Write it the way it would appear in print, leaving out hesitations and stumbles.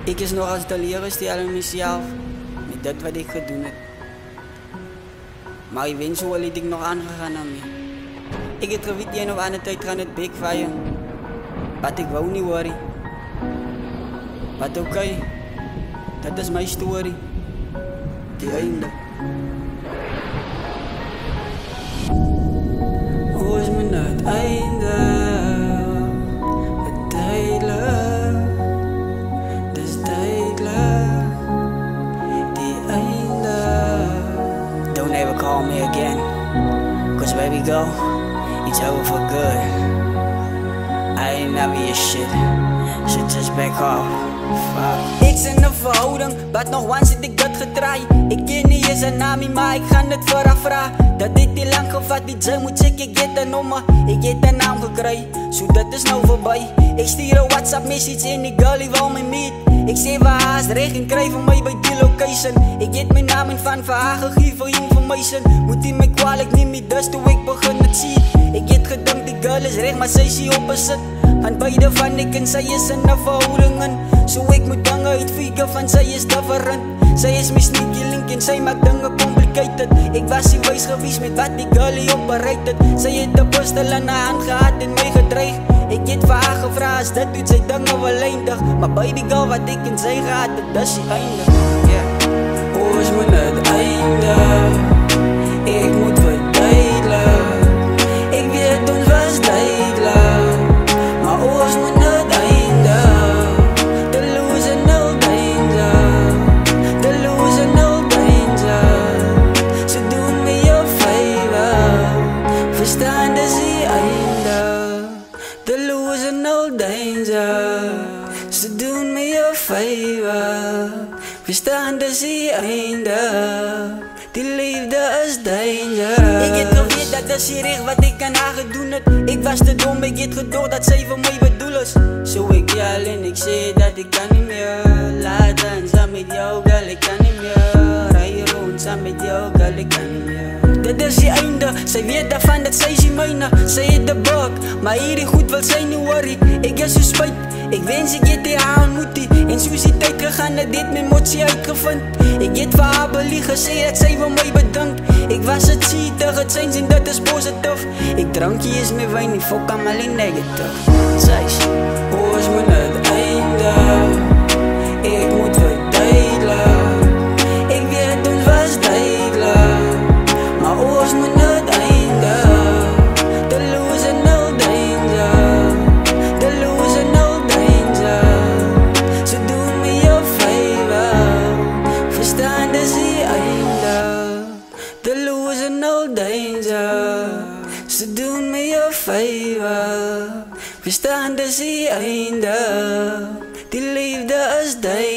Ik is nog als teleurgesteld in mezelf met dat wat ik gedaan heb. Maar eventueel heb ik nog aangegaan aan mij. Ik heb geweten die een of andere tijd gaan het backfire. Wat ik wou niet worry. Maar oké, dat is mijn story. Die einde. Hoe is mijn uiteinde? Het duidelijk, dat is duidelijk. Die einde. Don't ever call me again, cause baby go, it's over for good. I ain't never your shit just back off. Fuck. Ik zit in een verhouding, but nog once zit ik dat getraai. Ik ken niet eens een naam, maar ik ga het vooraf vragen. Dat dit niet lang gevat, die J moet checken, ik get een nummer. Ik heb een naam gekregen, zo dat is nou voorbij. Ik stuur een WhatsApp message en die girl die wil me meet. Ik zeg waar haast recht en krijg van mij bij die location. Ik heb mijn naam en van haar gegeven voor information. Moet die mij kwalijk niet meer, dus toen ik begin het zien. Ik heb gedacht die girl is recht, maar zij is hier opposite. Van beide van ik en zij is in een verhoudingen. Zo ik moet dingen uitviegen van zij is different. Zij is mijn sneaky link en zij maakt dingen complicated. Ik was hier wijs geweest met wat die girl hier op bereikt het. Zij heeft de postel in haar hand gehad en mij gedreigd. Ik heb voor haar gevraagd, als dat doet zij dingen wel eindig. Maar baby girl wat ik en zij gehad het, dat is die einde. Yeah. Hoe is mijn uiteinde? Ik moet verduidelijk. Ik weet ons was duidelijk. Maar hoe is mijn uiteinde? De loser no danger. De loser no danger. Ze doen me je favor. Verstaan dat is die einde. De loser no danger. Ze doen me je favor. Verstaan dat is die einde. Die liefde is danger. Ik heb geweten dat is hier recht wat ik aan haar gedoen heb. Ik was te dom, ik heb gedacht dat zij voor mij bedoel is. Zo ik je alleen, ik zei dat ik kan niet meer. Laat dansen met jou, girl, ik kan niet meer. Rij rond samen met jou, girl, ik kan niet meer. Dat is die einde, zij weet daarvan dat zij is mijne. Zij heeft de bug, maar hier goed wil zij niet worry. Ik is zo spijt, ik wens ik het die haar ontmoet die. En zo is die tijd gegaan, dat dit mijn motie uitgevonden. Ik heb voor haar beliegen, zei dat zij voor mij bedankt. Ik was het zielig, het zijn en dat is positief. Ik drank je eens meer wijn, die fok aan alleen negatief. Zij is, hoe is mijn uiteinde? Ik moet verduidelijk. Ik weet ons was duidelijk. Maar hoe is mijn uiteinde? De loser no danger. De loser no danger. Ze doen me je favor. Verstaan dat is die einde. De loser no danger. Ze doen me je favor. Verstaan dat is die einde. Die liefde is danger.